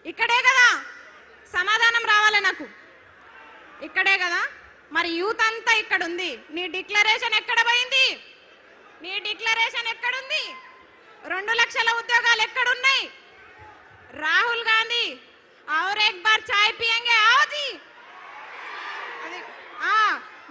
ఇక్కడే కదా సమాధానం రావాలి నాకు, ఇక్కడే కదా. మరి యూత్ అంతా ఇక్కడ ఉంది, నీ డిక్లరేషన్ ఎక్కడ పోయింది? నీ డిక్లరేషన్ ఎక్కడుంది? 2 లక్షల ఉద్యోగాలు ఎక్కడున్నాయి? రాహుల్ గాంధీ और एक बार चाय पिएंगे आओ जी,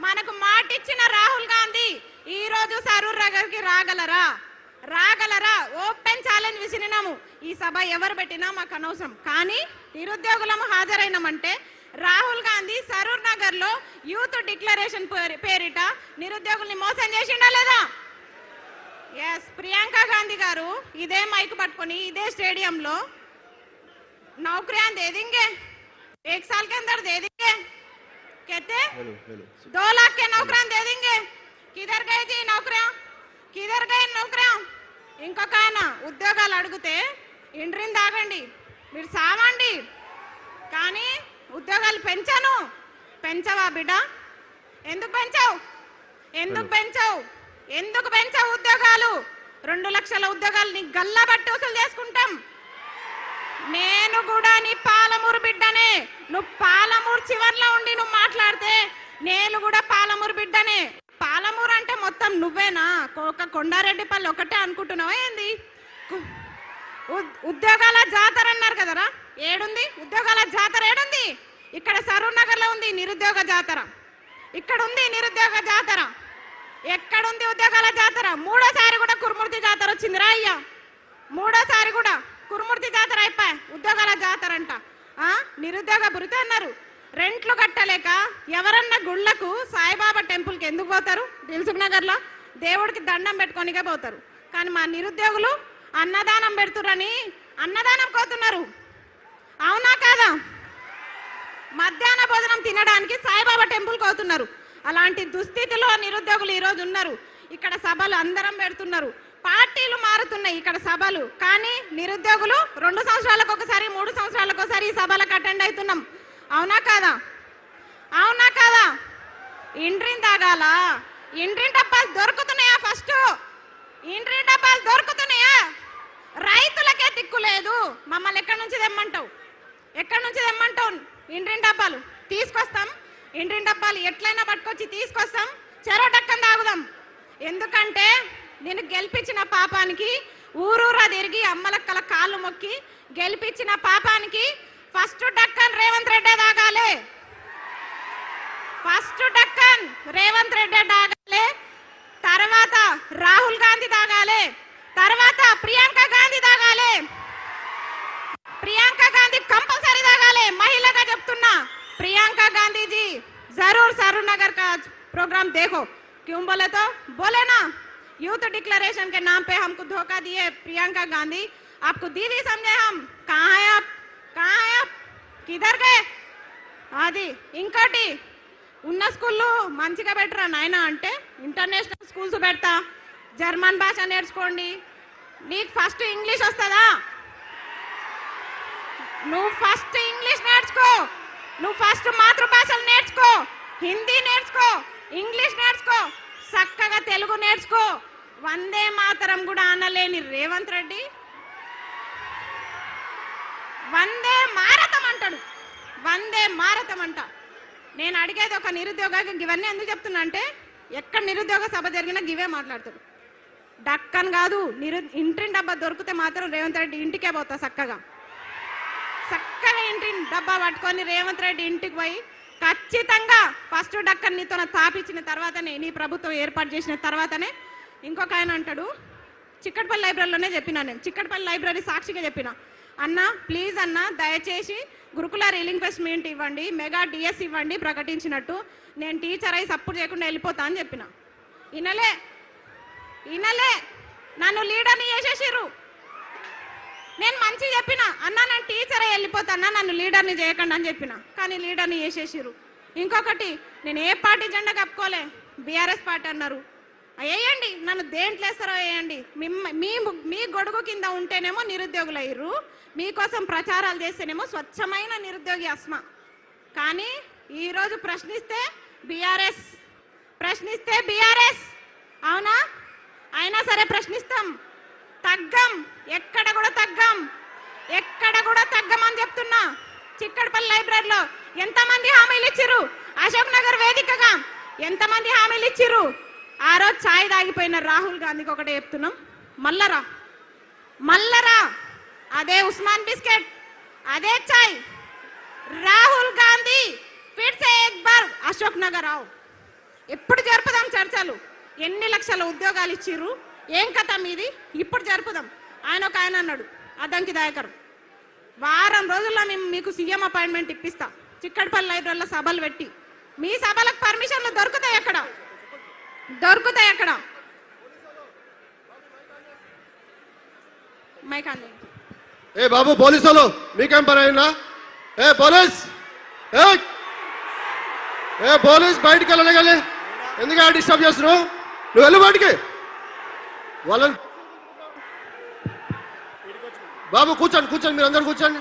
మనకు మాట ఇచ్చిన రాహుల్ గాంధీ ఈ రోజు సరూర్ నగర్కి రాగలరా? ఓపెన్ ఛాలెంజ్ విసిరినాము. ఈ సభ ఎవరు పెట్టినా మాకు అనవసరం, కానీ నిరుద్యోగులము హాజరైనామంటే రాహుల్ గాంధీ సరూర్ నగర్ లో యూత్ డిక్లరేషన్ పేరిట నిరుద్యోగుల్ని మోసం చేసిండా లేదా? ఎస్, ప్రియాంక గాంధీ గారు ఇదే మైక్ పట్టుకొని ఇదే స్టేడియంలో नौकरियां दे देंगे, 1 साल के अंदर दे देंगे, कहते 2 लाख के नौकरियां दे देंगे. किधर गए जी नौकरियां? किधर गए नौकरियां? ఇంకొక ఆయన ఉద్యోగాలు అడిగితే ఇండ్రిని తాగండి, మీరు సావండి, కానీ ఉద్యోగాలు పెంచవా బిడ్డ? ఎందుకు పెంచావు ఉద్యోగాలు? 2 లక్షల ఉద్యోగాలు నీ గల్లా బట్టి వసూలు చేసుకుంటాం. నేను కూడా నీ పాలమూరు బిడ్డనే. నువ్వు పాలమూరు చివర్లో ఉండి నువ్వు మాట్లాడితే నేను కూడా పాలమూరు బిడ్డనే. పాలమూరు అంటే మొత్తం నువ్వేనా? ఒక కొండారెడ్డిపల్లి ఒకటే అనుకుంటున్నావా ఏంది? ఉద్యోగాల జాతర అన్నారు కదరా, ఏడుంది ఉద్యోగాల జాతర? ఏడుంది? ఇక్కడ సరూర్ నగర్ లో ఉంది నిరుద్యోగ జాతర, ఇక్కడ ఉంది నిరుద్యోగ జాతర. ఎక్కడుంది ఉద్యోగాల జాతర? 3వ సారి కూడా కురుమూర్తి జాతర వచ్చిందిరా అయ్యా, 3వ సారి కూడా కురుమూర్తి జాతర అయిపోయి ఉద్యోగాల జాతర అంట. నిరుద్యోగ భృతి అన్నారు. రెంట్లు కట్టలేక ఎవరన్నా గుళ్ళకు సాయిబాబా టెంపుల్కి ఎందుకు పోతారు? దిల్సుఖ్ నగర్లో దేవుడికి దండం పెట్టుకోనికే పోతారు. కానీ మా నిరుద్యోగులు అన్నదానం పెడుతురని అన్నదానం కోతున్నారు. అవునా కాదా? మధ్యాహ్న భోజనం తినడానికి సాయిబాబా టెంపుల్కి పోతున్నారు. అలాంటి దుస్థితిలో నిరుద్యోగులు ఈరోజు ఉన్నారు. ఇక్కడ సభలు అందరం పెడుతున్నారు, పార్టీలు మారుతున్నాయి ఇక్కడ సభలు, కానీ నిరుద్యోగులు 2 సంవత్సరాలకు ఒకసారి 3 సంవత్సరాలకు ఒకసారి ఈ సభలకు అటెండ్ అవుతున్నాం. అవునా కాదా? ఇండ్రిని తాగాల? ఇండ్రిని డబ్బాలు దొరుకుతున్నాయా? ఫస్ట్ ఇండ్రిని డబ్బాలు దొరుకుతున్నాయా? రైతులకే దిక్కు లేదు. మమ్మల్ని ఎక్కడి నుంచి తెమ్మంటావు? ఇండ్రిని డబ్బాలు తీసుకొస్తాం. ఇండ్రిని డబ్బాలు ఎట్లయినా పట్టుకొచ్చి తీసుకొస్తాం, చెరో డక్కని తాగుదాం. ఎందుకంటే నేను గెలిపించిన పాపానికి ఊరూరా తిరిగి అమ్మలక్కల కాళ్ళు మొక్కి గెలిపించిన పాపానికి ఫస్ట్ డక్కన్ రేవంత్ రెడ్డి తాగాలి. తర్వాత రాహుల్ గాంధీ తాగాలి, తర్వాత ప్రియాంక గాంధీ తాగాలి. ప్రియాంక గాంధీ కంపల్సరీ తాగాలి. మహిళగా చెప్తున్నా, प्रियंका गांधी जी जरूर सरूर नगर का प्रोग्राम देखो. क्यों बोले तो बोले ना, यूथ डिक्लेरेशन के नाम पे हमको धोखा दिए प्रियंका गांधी. आपको दीदी समझे हम? कहाँ है आप? किधर गए? అది ఇంకోటి ఉన్న స్కూల్లో మంచిగా పెట్టరా నాయనా అంటే ఇంటర్నేషనల్ స్కూల్స్ పెడతా, జర్మన్ భాష నేర్చుకోండి. నీకు ఫస్ట్ ఇంగ్లీష్ వస్తుందా? నువ్వు ఫస్ట్ ఇంగ్లీష్ నేర్చుకో, నువ్వు ఫస్ట్ మాతృభాషలు నేర్చుకో, హిందీ నేర్చుకో, ఇంగ్లీష్ నేర్చుకో, చక్కగా తెలుగు నేర్చుకో. వందే మాతరం కూడా అనలేని రేవంత్ రెడ్డి వందే మారతం అంటాడు. వందే మారతం అంట. నేను అడిగేది ఒక నిరుద్యోగకి ఇవన్నీ ఎందుకు చెప్తున్నా అంటే, ఎక్కడ నిరుద్యోగ సభ జరిగినా గివే మాట్లాడతాడు. డక్కన్ కాదు, ఇంటిని డబ్బా దొరికితే మాత్రం రేవంత్ రెడ్డి ఇంటికే పోతా. చక్కగా ఇంటి డబ్బా పట్టుకొని రేవంత్ రెడ్డి ఇంటికి పోయి ఖచ్చితంగా ఫస్ట్ డక్కన్ నీతో తాపించిన తర్వాతనే, నీ ప్రభుత్వం ఏర్పాటు చేసిన తర్వాతనే. ఇంకొక ఆయన అంటాడు, చిక్కడపల్లి లైబ్రరీలోనే చెప్పినా, నేను చిక్కడపల్లి లైబ్రరీ సాక్షిగా చెప్పిన, అన్న ప్లీజ్ అన్న దయచేసి గురుకుల రీలింక్వెస్ట్మెంట్ ఇవ్వండి, మెగా డిఎస్ ఇవ్వండి ప్రకటించినట్టు, నేను టీచర్ అయి సపోర్ట్ చేయకుండా వెళ్ళిపోతా అని చెప్పిన. ఇనలే నన్ను లీడర్ని చేసేసిర్రు. నేను మంచి చెప్పిన, అన్న నేను టీచర్ అయి వెళ్ళిపోతా అన్న, నన్ను లీడర్ని చేయకండి అని చెప్పిన, కానీ లీడర్ని చేసేసిర్రు. ఇంకొకటి, నేను ఏ పార్టీ జెండా కప్పుకోలే, బీఆర్ఎస్ పార్టీ అన్నారు. వేయండి, నన్ను దేంట్లో వేస్తారో వేయండి. మీ గొడుగు కింద ఉంటేనేమో నిరుద్యోగులు అయ్యారు, మీకోసం ప్రచారాలు చేస్తేనేమో స్వచ్ఛమైన నిరుద్యోగి అస్మా. కానీ ఈరోజు ప్రశ్నిస్తే బీఆర్ఎస్ అవునా? అయినా సరే ప్రశ్నిస్తాం, తగ్గం, ఎక్కడ కూడా తగ్గం. ఎక్కడ కూడా తగ్గమని చెప్తున్నా. చిక్కడపల్లి లైబ్రరీలో ఎంతమంది హామీలు ఇచ్చిర్రు? అశోక్ నగర్ వేదికగా ఎంతమంది హామీలు ఇచ్చిర్రు? ఆ రోజు ఛాయ్ తాగిపోయిన రాహుల్ గాంధీకి ఒకటే చెప్తున్నాం, మల్లరా అదే ఉస్మాన్ బిస్కెట్, అదే ఛాయ్. రాహుల్ గాంధీ ఫిర్ సే ఏక్ బార్ అశోక్ నగర్ ఆవ్. ఎప్పుడు జరుపుదాం చర్చలు? ఎన్ని లక్షల ఉద్యోగాలు ఇచ్చిర్రు? ఏం కథ మీది? ఇప్పుడు జరుపుదాం. ఆయన అన్నాడు అద్దంకి దయాకర్, వారం రోజుల్లో మేము మీకు సీఎం అపాయింట్మెంట్ ఇప్పిస్తా, చిక్కడపల్లి లైబ్రరీలో సభలు పెట్టి. మీ సభలకు పర్మిషన్లు దొరుకుతాయి అక్కడ? మైకాన్ని ఏ బాబు పోలీసు వాళ్ళు మీకేం పని అయినా? పోలీస్ బయటికి వెళ్ళగలి, ఎందుకు డిస్టర్బ్ చేస్తున్నావు? నువ్వు వెళ్ళు బయటికి. వాళ్ళని బాబు కూర్చోండి, మీరు అందరు కూర్చోండి.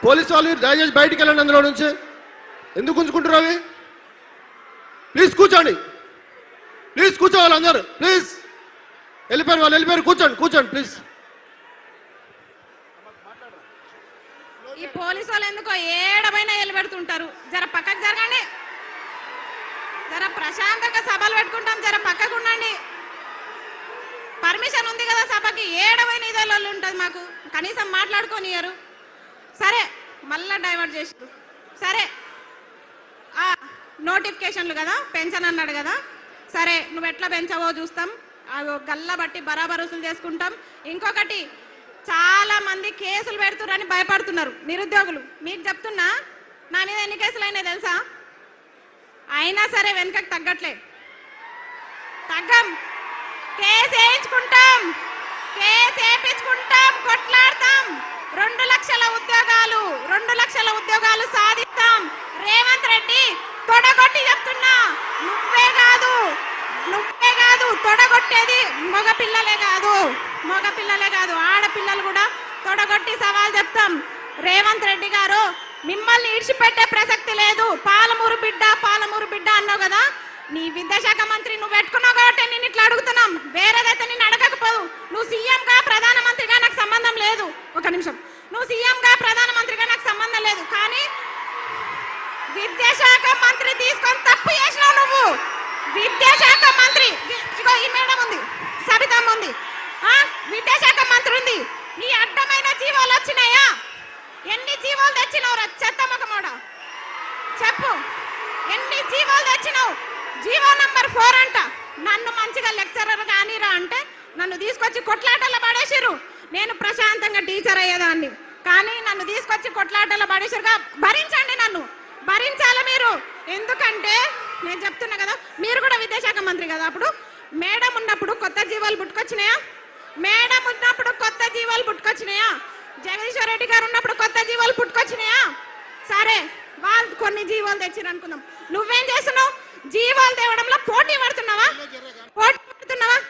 పోలీసు వాళ్ళు దయచేసి బయటికి వెళ్ళండి అందులో నుంచి. ఎందుకు ఉంచుకుంటారు అవి? ప్లీజ్ కూర్చోండి, కూర్చోవాలి అందరు. ప్లీజ్ వెళ్ళిపోయారు, కూర్చోండి ప్లీజ్. ఈ పోలీసు వాళ్ళు ఎందుకో ఏడమైనా వెళ్ళబెడుతుంటారు. జర పక్కకు జరగండి, జర ప్రశాంతంగా సభలు పెట్టుకుంటాం, జర పక్కకు ఉండండి. పర్మిషన్ ఉంది కదా సభకి, ఏడమైన ఇదేళ్ళు ఉంటుంది మాకు, కనీసం మాట్లాడుకోనియరు. సరే మళ్ళా డైవర్ట్ చేసారు. సరే నోటిఫికేషన్లు కదా, పెన్షన్ అన్నాడు కదా, సరే నువ్వు ఎట్లా పెంచవో చూస్తాం, గల్ల బట్టి బరాబర్ వసూలు చేసుకుంటాం. ఇంకొకటి, చాలా మంది కేసులు పెడుతున్నారని భయపడుతున్నారు నిరుద్యోగులు. మీకు చెప్తున్నా, నా మీద ఎన్ని కేసులు అయినాయి తెలుసా? అయినా సరే వెనకకి తగ్గం. కేసు వేయించుకుంటాం, కొట్లాడతాం. 2 లక్షల ఉద్యోగాలు సాధిస్తాం. రేవంత్ రెడ్డి తొడగొట్టి చెప్తున్నా, నువ్వే కాదు తొడగొట్టేది మగ పిల్లలే కాదు, ఆడపిల్లలు కూడా తొడగొట్టి సవాల్ చెప్తాం. రేవంత్ రెడ్డి గారు, మిమ్మల్ని ఇడిచిపెట్టే ప్రసక్తి లేదు. పాలమూరు బిడ్డ అన్నావు కదా, నీ విద్యాశాఖ మంత్రి నువ్వు పెట్టుకున్నావు కాబట్టి నేను ఇట్లా అడుగుతున్నాం. వేరేదైతే నేను అడగకపోదు. నువ్వు సీఎంగా ప్రధానమంత్రిగా నాకు సంబంధం లేదు. ఒక నిమిషం, నువ్వు సీఎంగా ప్రధానమంత్రిగా నాకు సంబంధం లేదు, కానీ విద్యాశాఖ మంత్రి తీసుకొని తప్పు చేసినావు నువ్వు. విద్యాశాఖ మంత్రి, ఇగో ఈ మేడం ఉంది, సబితమ్మ ఉంది, విద్యాశాఖ మంత్రి ఉంది. నీ అడ్డమైన జీవాలు వచ్చినాయా? ఎన్ని జీవాలు తెచ్చినావు? చెత్తమ్మకమోడా చెప్పు, ఎన్ని జీవాలు తెచ్చినావు? జీవో నంబర్ 4 అంట. నన్ను మంచిగా లెక్చరర్ కానీరా అంటే నన్ను తీసుకొచ్చి కొట్లాటలో పడేసిర్రు. నేను ప్రశాంతంగా టీచర్ అయ్యేదాన్ని, కానీ నన్ను తీసుకొచ్చి కొట్లాటలో పడేసిరుగా. భరించండి, నన్ను భరించాలి మీరు. ఎందుకంటే నేను చెప్తున్నా కదా, మీరు కూడా విద్యాశాఖ మంత్రి కదా, అప్పుడు మేడం ఉన్నప్పుడు కొత్త జీవాలు పుట్టుకొచ్చినాయా? జగదీశ్వర్ రెడ్డి గారు ఉన్నప్పుడు కొత్త జీవాలు పుట్టుకొచ్చినాయా? సరే, వాళ్ళు కొన్ని జీవాలు తెచ్చిరు అనుకుందాం. నువ్వేం చేస్తున్నావు? జీవాలు తేవడంలో పోటీ పడుతున్నావా?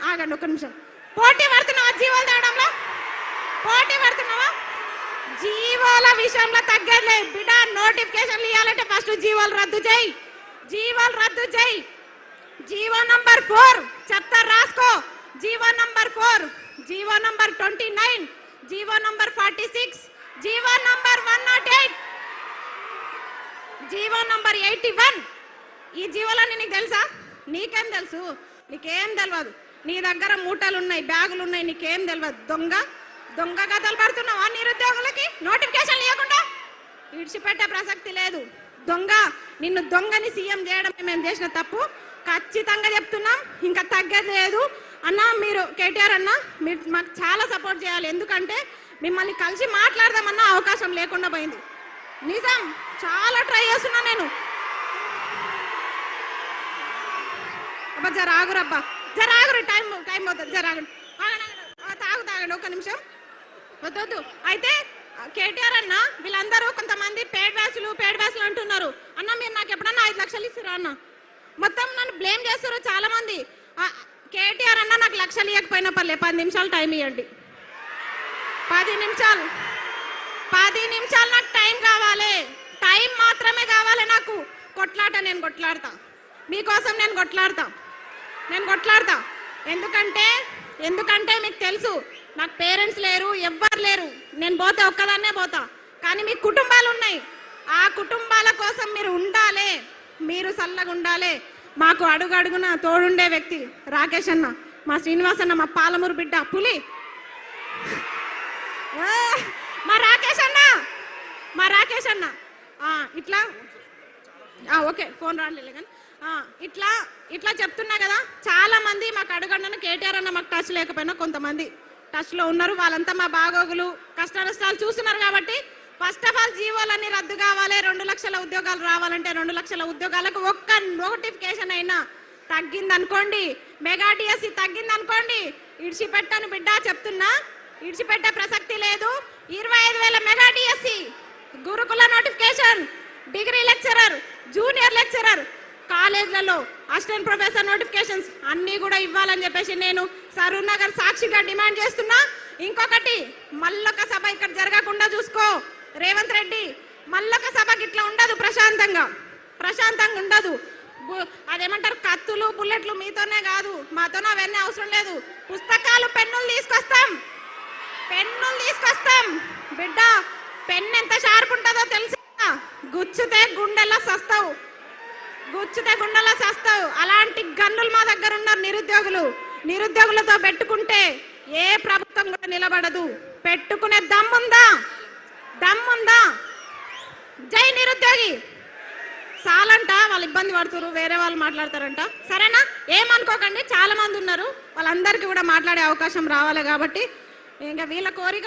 ఆగండి ఒక నిమిషం. పోటీ పడుతున్నావా? జీవాలు తేవడంలో పోటీ పడుతున్నావా? జీవాల విషయంలో తగ్గలే బిడ్డ. నోటిఫికేషన్లు ఇవ్వాలంటే ఫస్ట్ జీవాలు రద్దు చేయి. జీవో నంబర్ 4 చెప్తా, రాసుకో. GO number 4, GO number 29, GO number 46, GO number 108, GO number 81. ఈ జీవోలన్నీ నీకు తెలుసా? నీకేం తెలుసు? నీకేం తెలియదు. నీ దగ్గర మూటలు ఉన్నాయి, బ్యాగులు ఉన్నాయి, నీకేం తెలియదు. దొంగ కథలు పడుతున్నావా నిరుద్యోగులకి? నోటిఫికేషన్ లేకుండా ఇడిచిపెట్టే ప్రసక్తి లేదు. నిన్ను దొంగని సీఎం చేయడం మేము చేసిన తప్పు, ఖచ్చితంగా చెప్తున్నాం. ఇంకా తగ్గేది లేదు అన్న. మీరు కేటీఆర్ అన్న, మీరు మాకు చాలా సపోర్ట్ చేయాలి. ఎందుకంటే మిమ్మల్ని కలిసి మాట్లాడదామన్న అవకాశం లేకుండా పోయింది. నిజం, చాలా ట్రై చేస్తున్నా నేను. అబ్బా జర ఆగురబ్బా, జర ఆగురు, టైం అవుతుంది, జర ఆగండి. తాగండి ఒక్క నిమిషం, వద్దు. అయితే కేటీఆర్ అన్న, వీళ్ళందరూ కొంతమంది పేడ్ బ్యాచ్లు అంటున్నారు. అన్న మీరు నాకు ఎప్పుడన్నా 5 లక్షలు ఇస్తారా అన్న? మొత్తం నన్ను బ్లేమ్ చేస్తారు చాలా మంది. కేటీఆర్ అన్న, నాకు లక్షలు ఇవ్వకపోయినా పర్లేదు, 10 నిమిషాలు టైం ఇవ్వండి. 10 నిమిషాలు నాకు టైం కావాలి. టైం మాత్రమే కావాలి నాకు. నేను కొట్లాడతా మీకోసం, నేను కొట్లాడతా. ఎందుకంటే మీకు తెలుసు, నాకు పేరెంట్స్ లేరు, ఎవ్వరు లేరు. నేను పోతే ఒక్కదాన్నే పోతా. కానీ మీ కుటుంబాలు ఉన్నాయి. ఆ కుటుంబాల కోసం మీరు ఉండాలి, మీరు చల్లగా ఉండాలి. మాకు అడుగడుగున తోడుండే వ్యక్తి రాకేష్ అన్న, మా శ్రీనివాస్ అన్న, మా పాలమూరు బిడ్డ పులి, మా రాకేష్ అన్న ఇట్లా ఓకే ఫోన్ రాలేదు కానీ ఇట్లా చెప్తున్నా కదా. చాలా మంది మాకు అడుగండి, కేటీఆర్ అన్న మాకు టచ్ లేకపోయినా కొంతమంది టచ్ లో ఉన్నారు. వాళ్ళంతా మా బాగోగులు కష్ట నష్టాలు చూస్తున్నారు. కాబట్టి ఫస్ట్ ఆఫ్ ఆల్ జీవోలన్నీ రద్దు కావాలి. 2 లక్షల ఉద్యోగాలు రావాలంటే 2 లక్షల ఉద్యోగాలకు ఒక్క నోటిఫికేషన్ అయినా తగ్గిందనుకోండి, మెగా డిఎస్సి తగ్గిందనుకోండి, ఇడిచిపెట్టాను బిడ్డ చెప్తున్నా, ఇడిచిపెట్టే ప్రసక్తి లేదు. 25,000 మెగా డిఎస్సి, గురుకుల notification, degree lecturer, junior lecturer, కాలేజ్లలో అసిస్టెంట్ ప్రొఫెసర్ నోటిఫికేషన్స్ అన్నీ కూడా ఇవ్వాలని చెప్పేసి నేను సరూర్ నగర్ సాక్షిగా డిమాండ్ చేస్తున్నా. ఇంకొకటి, మళ్ళొక సభ ఇక్కడ జరగకుండా చూసుకో రేవంత్ రెడ్డి. మళ్ళొక సభకి ఇట్లా ఉండదు, ప్రశాంతంగా ఉండదు. అదేమంటారు, కత్తులు బుల్లెట్లు మీతోనే కాదు, మాతోనే అవన్నీ అవసరం లేదు. పుస్తకాలు పెన్నులు తీసుకొస్తాం బిడ్డ. పెన్ ఎంత షార్ప్ ఉంటుందో తెలుసా? గుచ్చితే గుండెలా సస్తావు. అలాంటి గన్నులు మా దగ్గర ఉన్నారు నిరుద్యోగులతో పెట్టుకుంటే ఏ ప్రభుత్వం కూడా నిలబడదు. పెట్టుకునే దమ్ముందా? జై నిరుద్యోగి. చాలంట, వాళ్ళు ఇబ్బంది పడుతున్నారు, వేరే వాళ్ళు మాట్లాడతారంట. సరేనా, ఏమనుకోకండి, చాలా మంది ఉన్నారు, వాళ్ళందరికీ కూడా మాట్లాడే అవకాశం రావాలి. కాబట్టి ఇంకా వీళ్ళ కోరిక